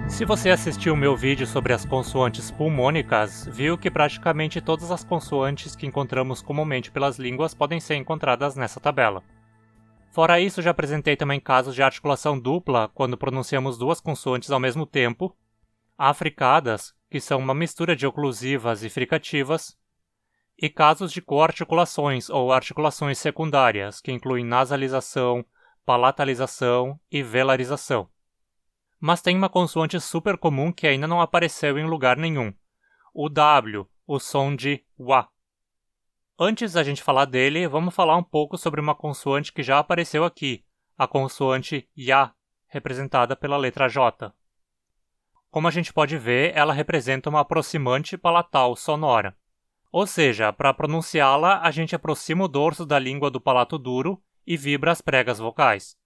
Se você assistiu o meu vídeo sobre as consoantes pulmônicas, viu que praticamente todas as consoantes que encontramos comumente pelas línguas podem ser encontradas nessa tabela. Fora isso, já apresentei também casos de articulação dupla, quando pronunciamos duas consoantes ao mesmo tempo, africadas, que são uma mistura de oclusivas e fricativas, e casos de coarticulações ou articulações secundárias, que incluem nasalização, palatalização e velarização. Mas tem uma consoante super comum que ainda não apareceu em lugar nenhum, o W, o som de wa. Antes da gente falar dele, vamos falar um pouco sobre uma consoante que já apareceu aqui, a consoante ya, representada pela letra J. Como a gente pode ver, ela representa uma aproximante palatal sonora. Ou seja, para pronunciá-la, a gente aproxima o dorso da língua do palato duro e vibra as pregas vocais.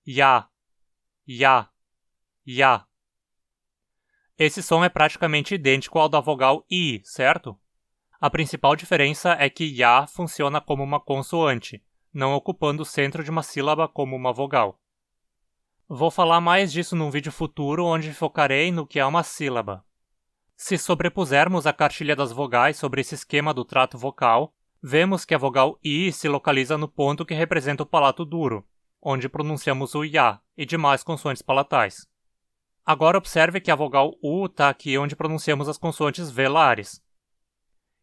Ya, ya, ya. Esse som é praticamente idêntico ao da vogal I, certo? A principal diferença é que ya funciona como uma consoante, não ocupando o centro de uma sílaba como uma vogal. Vou falar mais disso num vídeo futuro onde focarei no que é uma sílaba. Se sobrepusermos a cartilha das vogais sobre esse esquema do trato vocal, vemos que a vogal I se localiza no ponto que representa o palato duro, onde pronunciamos o ya e demais consoantes palatais. Agora observe que a vogal U está aqui onde pronunciamos as consoantes velares.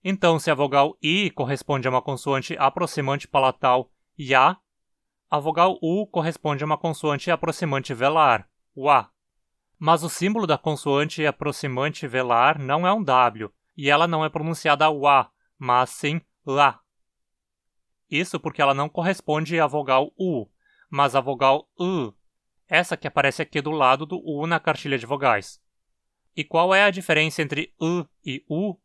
Então, se a vogal I corresponde a uma consoante aproximante palatal ya, a vogal U corresponde a uma consoante aproximante velar, wa. Mas o símbolo da consoante aproximante velar não é um W, e ela não é pronunciada wa, mas sim la. Isso porque ela não corresponde à vogal U, mas à vogal U, essa que aparece aqui do lado do U na cartilha de vogais. E qual é a diferença entre U e U?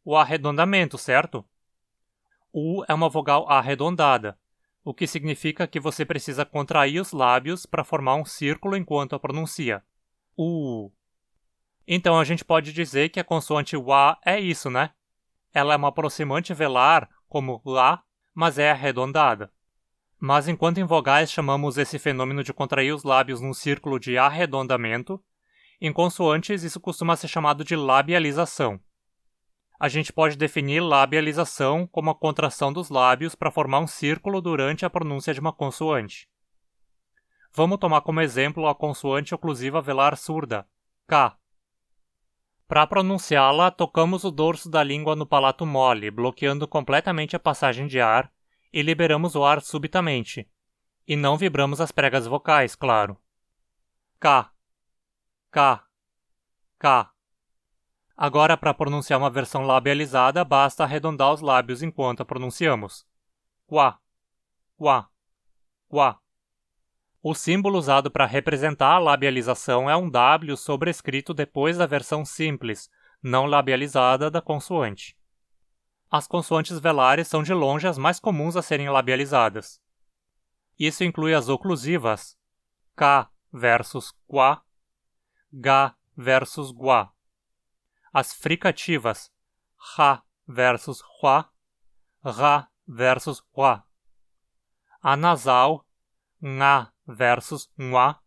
O arredondamento, certo? U é uma vogal arredondada, o que significa que você precisa contrair os lábios para formar um círculo enquanto a pronuncia. U. Então a gente pode dizer que a consoante wa é isso, né? Ela é uma aproximante velar, como la, mas é arredondada. Mas enquanto em vogais chamamos esse fenômeno de contrair os lábios num círculo de arredondamento, em consoantes isso costuma ser chamado de labialização. A gente pode definir labialização como a contração dos lábios para formar um círculo durante a pronúncia de uma consoante. Vamos tomar como exemplo a consoante oclusiva velar surda, K. Para pronunciá-la, tocamos o dorso da língua no palato mole, bloqueando completamente a passagem de ar, e liberamos o ar subitamente. E não vibramos as pregas vocais, claro. K, K, K. Agora, para pronunciar uma versão labializada, basta arredondar os lábios enquanto a pronunciamos. Qua, qua, qua. O símbolo usado para representar a labialização é um W sobrescrito depois da versão simples, não labializada, da consoante. As consoantes velares são de longe as mais comuns a serem labializadas. Isso inclui as oclusivas, K versus qua, Ga versus gua. As fricativas, Ra versus Hua, Ra versus Hua. A nasal, Nga versus Ngua.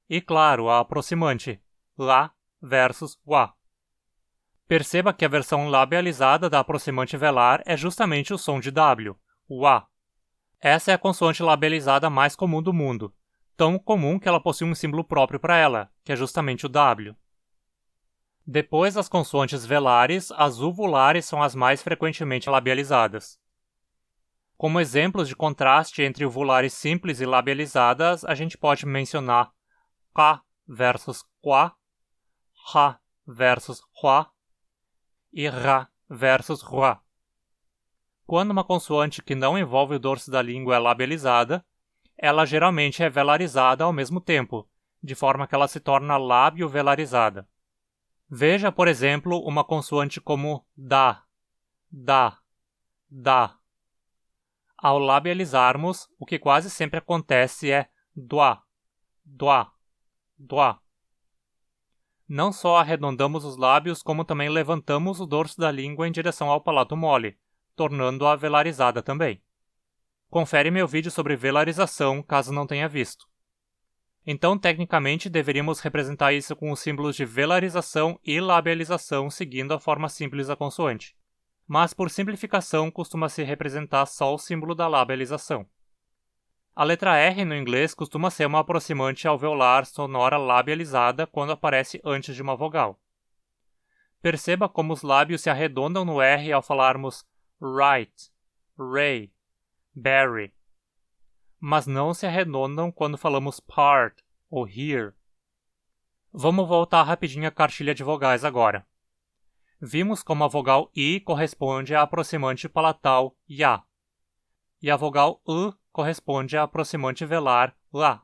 E claro, a aproximante, La versus Wa. Perceba que a versão labializada da aproximante velar é justamente o som de W, wa. Essa é a consoante labializada mais comum do mundo, tão comum que ela possui um símbolo próprio para ela, que é justamente o W. Depois das consoantes velares, as uvulares são as mais frequentemente labializadas. Como exemplos de contraste entre uvulares simples e labializadas, a gente pode mencionar Ka versus Qua, Ha versus Hua e Ra versus Hua. Quando uma consoante que não envolve o dorso da língua é labializada, ela geralmente é velarizada ao mesmo tempo, de forma que ela se torna lábio-velarizada. Veja, por exemplo, uma consoante como da, da, da. Ao labializarmos, o que quase sempre acontece é doa, doa, doa. Não só arredondamos os lábios, como também levantamos o dorso da língua em direção ao palato mole, tornando-a velarizada também. Confere meu vídeo sobre velarização, caso não tenha visto. Então, tecnicamente, deveríamos representar isso com os símbolos de velarização e labialização seguindo a forma simples da consoante. Mas, por simplificação, costuma-se representar só o símbolo da labialização. A letra R no inglês costuma ser uma aproximante alveolar sonora labializada quando aparece antes de uma vogal. Perceba como os lábios se arredondam no R ao falarmos right, ray, berry, mas não se arredondam quando falamos part ou here. Vamos voltar rapidinho à cartilha de vogais agora. Vimos como a vogal I corresponde à aproximante palatal ya, e a vogal U corresponde à aproximante velar lá.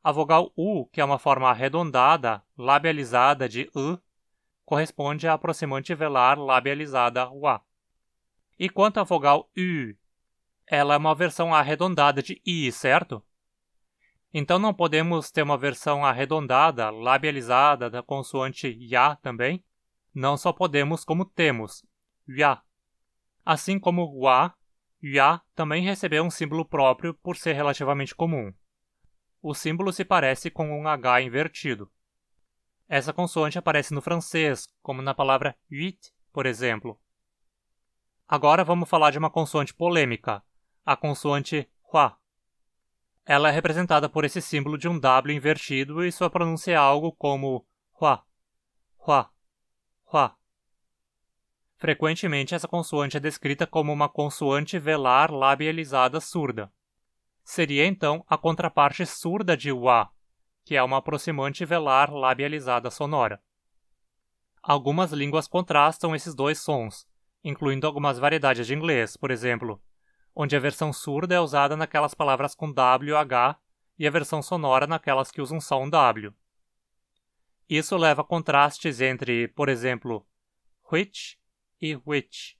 A vogal U, que é uma forma arredondada, labializada de U, corresponde à aproximante velar labializada wa. E quanto à vogal U, ela é uma versão arredondada de I, certo? Então não podemos ter uma versão arredondada, labializada da consoante ya também? Não só podemos, como temos, ya. Assim como wa, ya também recebeu um símbolo próprio por ser relativamente comum. O símbolo se parece com um H invertido. Essa consoante aparece no francês, como na palavra huit, por exemplo. Agora vamos falar de uma consoante polêmica, a consoante hua. Ela é representada por esse símbolo de um W invertido e sua pronúncia é algo como hua, hua, hua. Frequentemente, essa consoante é descrita como uma consoante velar labializada surda. Seria, então, a contraparte surda de wa, que é uma aproximante velar labializada sonora. Algumas línguas contrastam esses dois sons, incluindo algumas variedades de inglês, por exemplo, onde a versão surda é usada naquelas palavras com W, H, e a versão sonora naquelas que usam só um W. Isso leva a contrastes entre, por exemplo, which e which,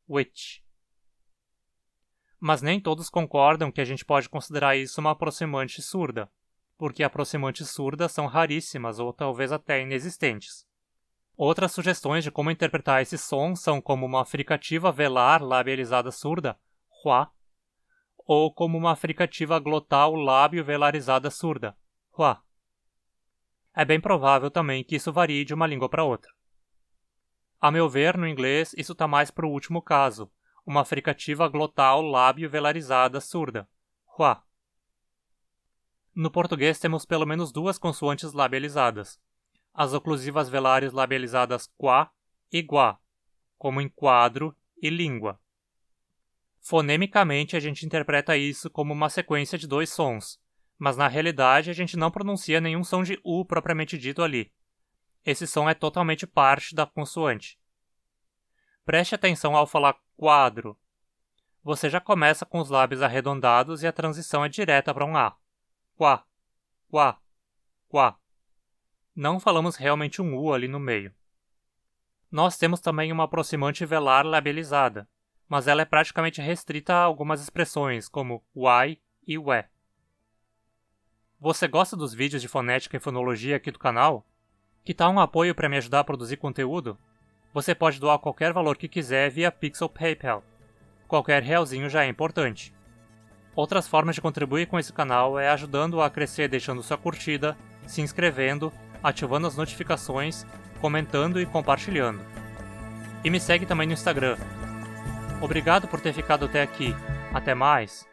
which. Mas nem todos concordam que a gente pode considerar isso uma aproximante surda, porque aproximantes surdas são raríssimas ou talvez até inexistentes. Outras sugestões de como interpretar esse som são como uma fricativa velar labializada surda, hua, ou como uma fricativa glotal lábio velarizada surda, hua. É bem provável também que isso varie de uma língua para outra. A meu ver, no inglês, isso está mais para o último caso, uma fricativa glotal lábio velarizada surda, hua. No português temos pelo menos duas consoantes labializadas, as oclusivas velares labializadas qua e gua, como em quadro e língua. Fonemicamente a gente interpreta isso como uma sequência de dois sons, mas na realidade a gente não pronuncia nenhum som de U propriamente dito ali. Esse som é totalmente parte da consoante. Preste atenção ao falar quadro. Você já começa com os lábios arredondados e a transição é direta para um A. Qua, qua, qua. Não falamos realmente um U ali no meio. Nós temos também uma aproximante velar labializada, mas ela é praticamente restrita a algumas expressões, como Y e ué. Você gosta dos vídeos de fonética e fonologia aqui do canal? Que tal um apoio para me ajudar a produzir conteúdo? Você pode doar qualquer valor que quiser via Pix ou PayPal. Qualquer realzinho já é importante. Outras formas de contribuir com esse canal é ajudando-o a crescer deixando sua curtida, se inscrevendo, ativando as notificações, comentando e compartilhando. E me segue também no Instagram. Obrigado por ter ficado até aqui. Até mais!